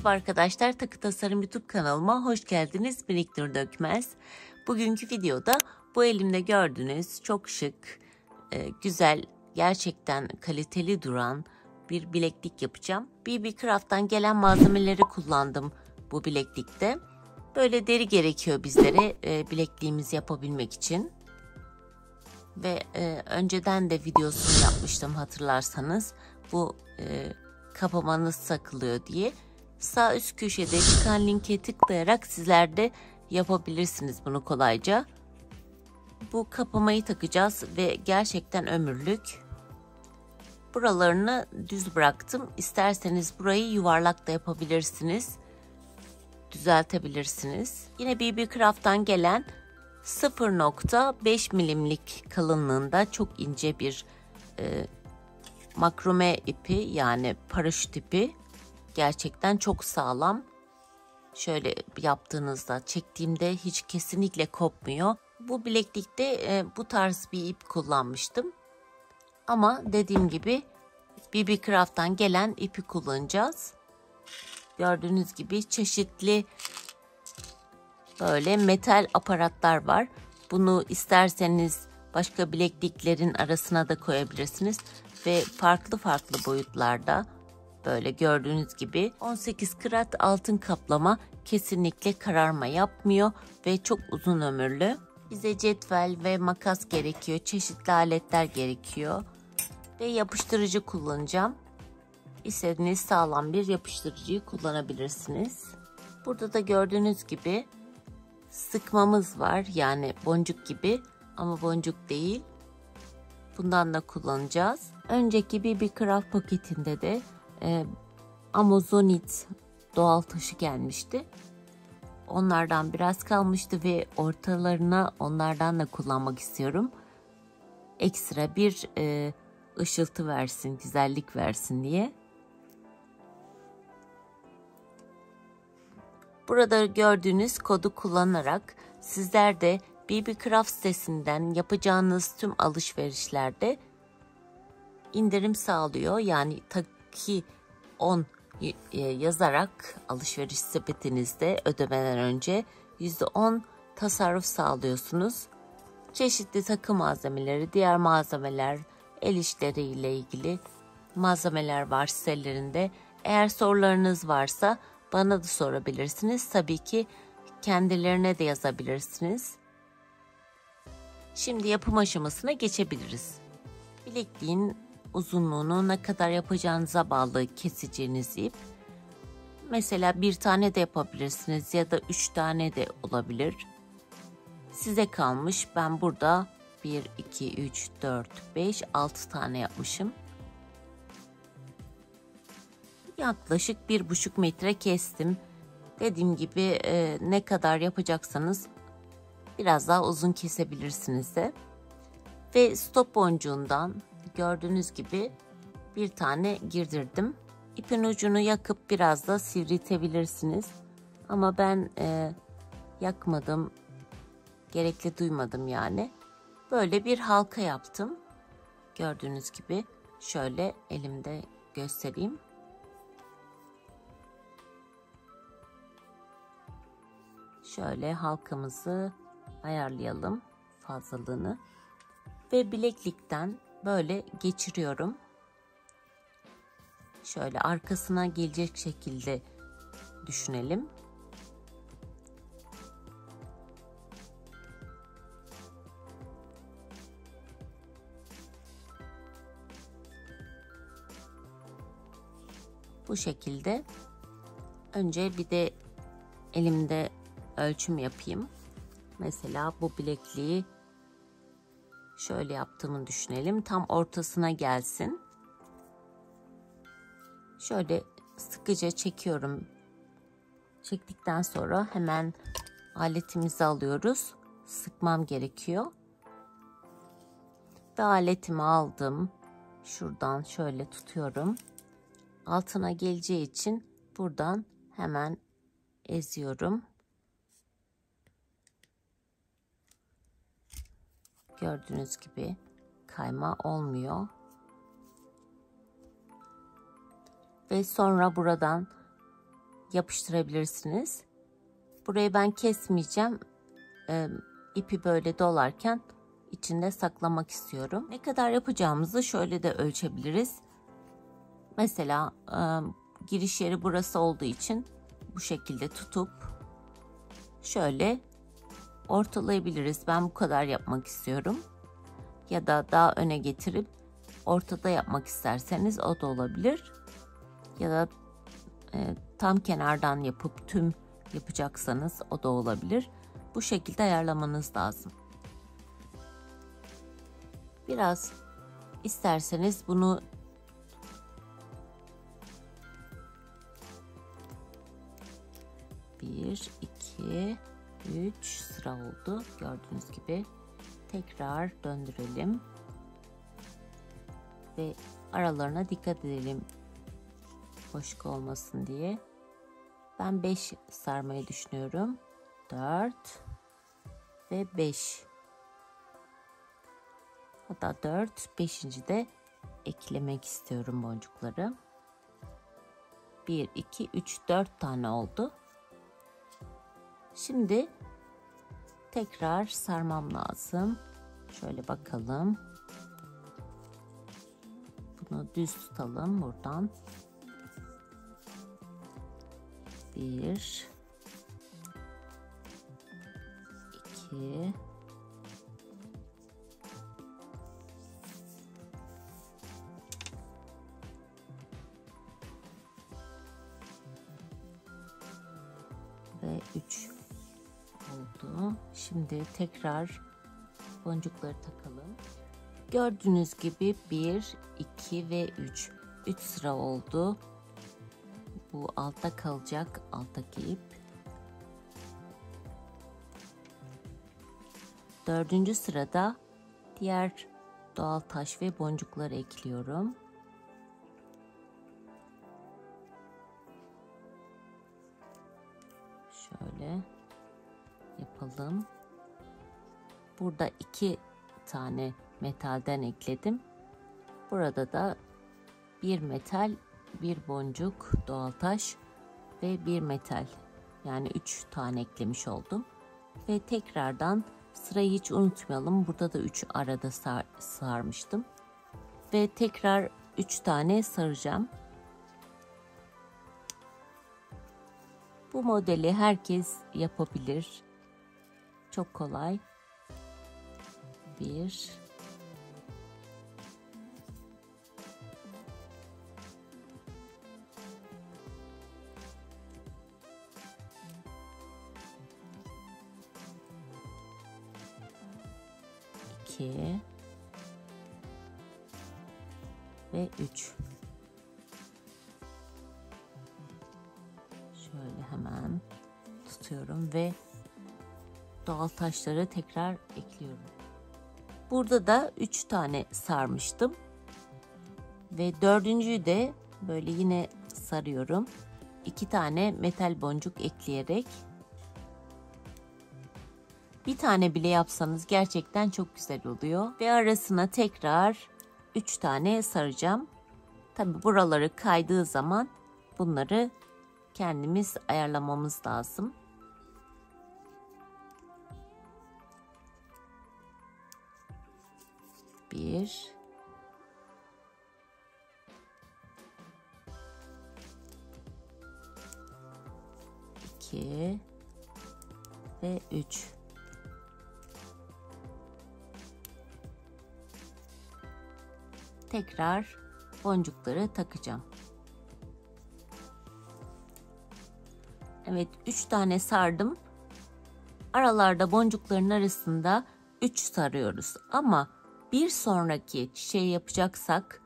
Merhaba arkadaşlar, Takı Tasarım YouTube kanalıma hoş geldiniz. Ben İlknur Dökmez. Bugünkü videoda bu elimde gördüğünüz çok şık, güzel, gerçekten kaliteli duran bir bileklik yapacağım. BB Craft'tan gelen malzemeleri kullandım bu bileklikte. Böyle deri gerekiyor bizlere bilekliğimizi yapabilmek için. Ve önceden de videosunu yapmıştım hatırlarsanız. Bu kapamanız takılıyor diye. Sağ üst köşede çıkan linke tıklayarak sizler de yapabilirsiniz bunu kolayca. Bu kapamayı takacağız ve gerçekten ömürlük. Buralarını düz bıraktım. İsterseniz burayı yuvarlak da yapabilirsiniz. Düzeltebilirsiniz. Yine BB Craft'tan gelen 0.5 milimlik kalınlığında çok ince bir makrome ipi, yani paraşüt ipi. Gerçekten çok sağlam. Şöyle yaptığınızda, çektiğimde hiç kesinlikle kopmuyor. Bu bileklikte bu tarz bir ip kullanmıştım. Ama dediğim gibi BB Craft'tan gelen ipi kullanacağız. Gördüğünüz gibi çeşitli böyle metal aparatlar var. Bunu isterseniz başka bilekliklerin arasına da koyabilirsiniz. Ve farklı farklı boyutlarda, böyle gördüğünüz gibi 18 karat altın kaplama, kesinlikle kararma yapmıyor ve çok uzun ömürlü. Bize cetvel ve makas gerekiyor, çeşitli aletler gerekiyor ve yapıştırıcı kullanacağım. İstediğiniz sağlam bir yapıştırıcıyı kullanabilirsiniz. Burada da gördüğünüz gibi sıkmamız var, yani boncuk gibi ama boncuk değil. Bundan da kullanacağız. Önceki BB Craft paketinde de Amazonite doğal taşı gelmişti. Onlardan biraz kalmıştı ve ortalarına onlardan da kullanmak istiyorum. Ekstra bir ışıltı versin, güzellik versin diye. Burada gördüğünüz kodu kullanarak sizler de BB Craft sitesinden yapacağınız tüm alışverişlerde indirim sağlıyor. Yani Taki 10 yazarak alışveriş sepetinizde ödemeden önce %10 tasarruf sağlıyorsunuz. Çeşitli takı malzemeleri, diğer malzemeler, el işleri ile ilgili malzemeler var sitelerinde. Eğer sorularınız varsa bana da sorabilirsiniz. Tabii ki kendilerine de yazabilirsiniz. Şimdi yapım aşamasına geçebiliriz. Bilekliğin uzunluğunu ne kadar yapacağınıza bağlı keseceğiniz ip. Mesela bir tane de yapabilirsiniz ya da 3 tane de olabilir. Size kalmış. Ben burada 1, 2, 3, 4, 5, 6 tane yapmışım. Yaklaşık 1,5 metre kestim. Dediğim gibi ne kadar yapacaksanız biraz daha uzun kesebilirsiniz de. Ve stop boncuğundan gördüğünüz gibi bir tane girdirdim. İpin ucunu yakıp biraz da sivriltebilirsiniz. Ama ben yakmadım. Gerekli duymadım yani. Böyle bir halka yaptım. Gördüğünüz gibi şöyle elimde göstereyim. Şöyle halkamızı ayarlayalım fazlalığını. Ve bileklikten böyle geçiriyorum. Şöyle arkasına gelecek şekilde düşünelim. Bu şekilde. Önce bir de elimde ölçüm yapayım. Mesela bu bilekliği şöyle yaptığımı düşünelim. Tam ortasına gelsin. Şöyle sıkıca çekiyorum. Çektikten sonra hemen aletimizi alıyoruz. Sıkmam gerekiyor. Ve aletimi aldım. Şuradan şöyle tutuyorum. Altına geleceği için buradan hemen eziyorum. Gördüğünüz gibi kayma olmuyor. Ve sonra buradan yapıştırabilirsiniz. Burayı ben kesmeyeceğim. İpi böyle dolarken içinde saklamak istiyorum. Ne kadar yapacağımızı şöyle de ölçebiliriz. Mesela giriş yeri burası olduğu için bu şekilde tutup şöyle ortalayabiliriz. Ben bu kadar yapmak istiyorum. Ya da daha öne getirip ortada yapmak isterseniz o da olabilir. Ya da tam kenardan yapıp tüm yapacaksanız o da olabilir. Bu şekilde ayarlamanız lazım. Biraz isterseniz bunu bir, iki, 3 sıra oldu. Gördüğünüz gibi tekrar döndürelim ve aralarına dikkat edelim boşluk olmasın diye. Ben 5 sarmayı düşünüyorum. 4 ve 5. Hatta 4, 5. de eklemek istiyorum boncukları. 1, 2, 3, 4 tane oldu. Şimdi tekrar sarmam lazım. Şöyle bakalım. Bunu düz tutalım buradan. 1, 2, 3 oldu. Şimdi tekrar boncukları takalım. Gördüğünüz gibi 1, 2 ve 3. 3 sıra oldu. Bu altta kalacak, alttaki ip. 4. sırada diğer doğal taş ve boncukları ekliyorum. Şöyle yapalım. Burada 2 tane metalden ekledim. Burada da bir metal, bir boncuk doğal taş ve bir metal, yani 3 tane eklemiş oldum. Ve tekrardan sırayı hiç unutmayalım. Burada da 3 arada sarmıştım. Ve tekrar 3 tane saracağım. Bu modeli herkes yapabilir. Çok kolay. 1, 2 ve 3. Şöyle hemen tutuyorum ve doğal taşları tekrar ekliyorum. Burada da 3 tane sarmıştım ve 4.'yü de böyle yine sarıyorum. 2 tane metal boncuk ekleyerek. Bir tane bile yapsanız gerçekten çok güzel oluyor. Ve arasına tekrar 3 tane saracağım. Tabi buraları kaydığı zaman bunları kendimiz ayarlamamız lazım. Bir, 2 ve 3. Tekrar boncukları takacağım. Evet, 3 tane sardım. Aralarda boncukların arasında 3 sarıyoruz. Ama bir sonraki çiçeği yapacaksak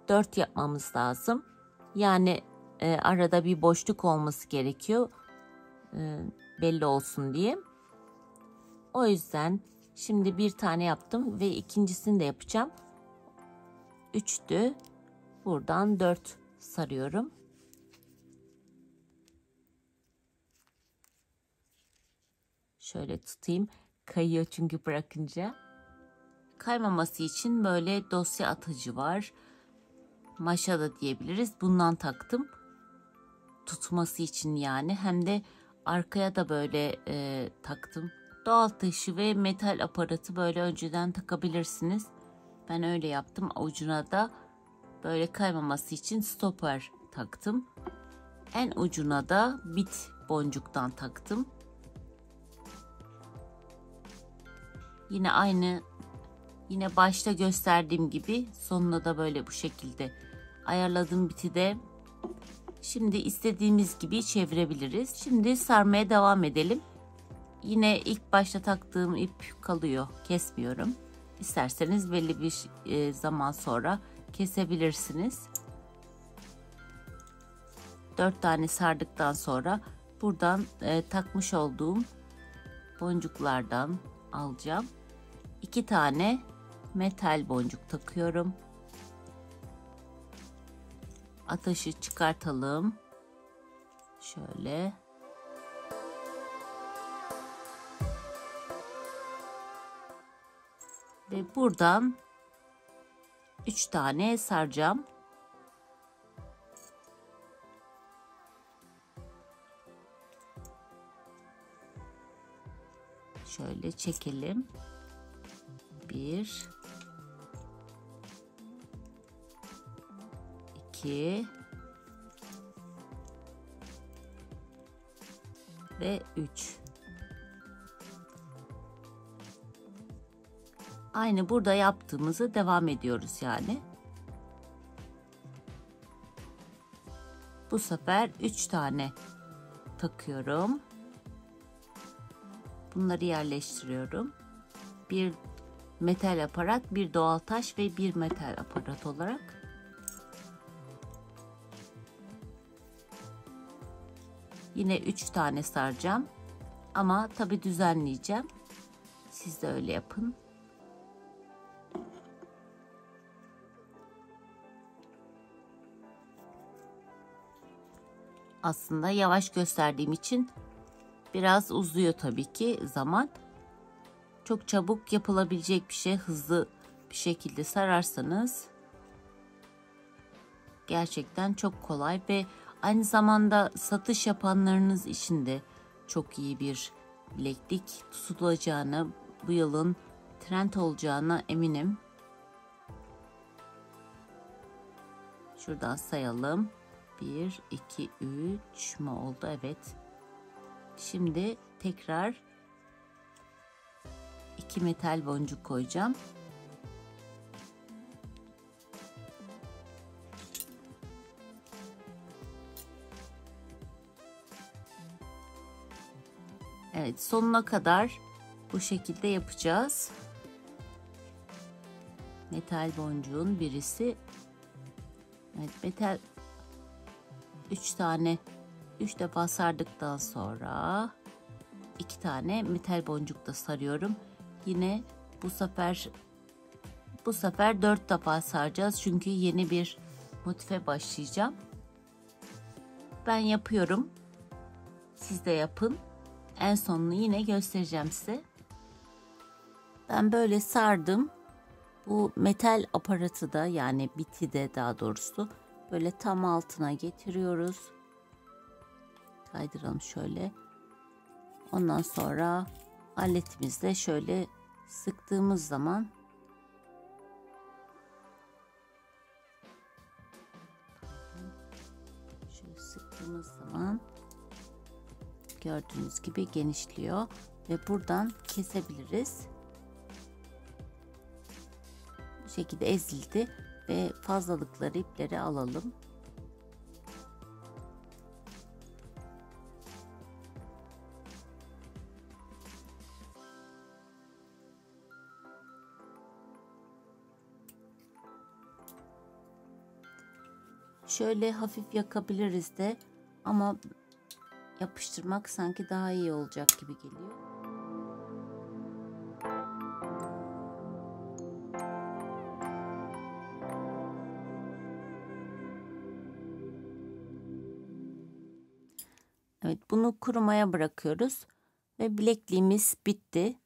4 yapmamız lazım. Yani arada bir boşluk olması gerekiyor. Belli olsun diye. O yüzden şimdi bir tane yaptım ve ikincisini de yapacağım. 3'tü. Buradan 4 sarıyorum. Şöyle tutayım. Kayıyor çünkü bırakınca. Kaymaması için böyle dosya atıcı var. Maşa da diyebiliriz. Bundan taktım. tutması için yani, hem de arkaya da böyle taktım. Doğal taşı ve metal aparatı böyle önceden takabilirsiniz. Ben öyle yaptım. Ucuna da böyle kaymaması için stopper taktım. En ucuna da bit boncuktan taktım. Yine aynı, yine başta gösterdiğim gibi sonuna da böyle bu şekilde ayarladım biti de. Şimdi istediğimiz gibi çevirebiliriz. Şimdi sarmaya devam edelim. Yine ilk başta taktığım ip kalıyor. Kesmiyorum. İsterseniz belli bir zaman sonra kesebilirsiniz. 4 tane sardıktan sonra buradan takmış olduğum boncuklardan alacağım. 2 tane metal boncuk takıyorum. Ataşı çıkartalım. Şöyle. Ve buradan 3 tane saracağım. Şöyle çekelim. 1 2 ve 3. Aynı burada yaptığımızı devam ediyoruz yani. Bu sefer 3 tane takıyorum. Bunları yerleştiriyorum. Bir metal aparat, bir doğal taş ve bir metal aparat olarak. Yine 3 tane saracağım. Ama tabii düzenleyeceğim. Siz de öyle yapın. Aslında yavaş gösterdiğim için biraz uzuyor tabii ki zaman. Çok çabuk yapılabilecek bir şey. Hızlı bir şekilde sararsanız gerçekten çok kolay ve aynı zamanda satış yapanlarınız için de çok iyi bir bileklik tutulacağını, bu yılın trend olacağına eminim. Şuradan sayalım. 1, 2, 3 mü oldu? Evet. Şimdi tekrar 2 metal boncuk koyacağım. Evet, sonuna kadar bu şekilde yapacağız. Metal boncuğun birisi. Evet, metal 3 tane 3 defa sardıktan sonra 2 tane metal boncuk da sarıyorum. Yine bu sefer 4 defa saracağız çünkü yeni bir motife başlayacağım. Ben yapıyorum. Siz de yapın. En sonunu yine göstereceğim size. Ben böyle sardım. Bu metal aparatı da, yani biti de daha doğrusu, böyle tam altına getiriyoruz. Kaydıralım şöyle. Ondan sonra aletimizle şöyle sıktığımız zaman gördüğünüz gibi genişliyor ve buradan kesebiliriz. Bu şekilde ezildi ve fazlalıkları, ipleri alalım. Şöyle hafif yakabiliriz de, ama yapıştırmak sanki daha iyi olacak gibi geliyor. Evet, bunu kurumaya bırakıyoruz ve bilekliğimiz bitti.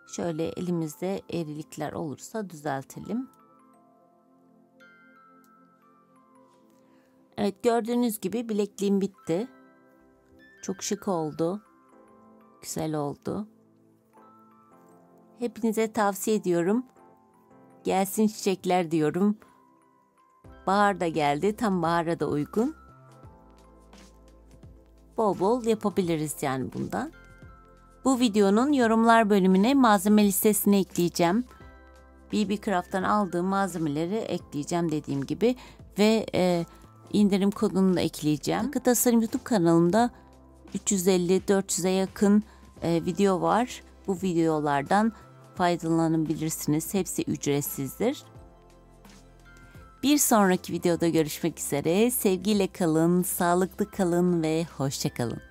Şöyle elimizde eğrilikler olursa düzeltelim. Evet, gördüğünüz gibi bilekliğim bitti. Çok şık oldu. Güzel oldu. Hepinize tavsiye ediyorum. Gelsin çiçekler diyorum. Bahar da geldi. Tam bahara da uygun. Bol bol yapabiliriz yani bundan. Bu videonun yorumlar bölümüne malzeme listesini ekleyeceğim. BB Craft'tan aldığım malzemeleri ekleyeceğim dediğim gibi. Ve indirim kodunu da ekleyeceğim. Takı Tasarım YouTube kanalımda 350-400'e yakın video var. Bu videolardan faydalanabilirsiniz. Hepsi ücretsizdir. Bir sonraki videoda görüşmek üzere. Sevgiyle kalın, sağlıklı kalın ve hoşça kalın.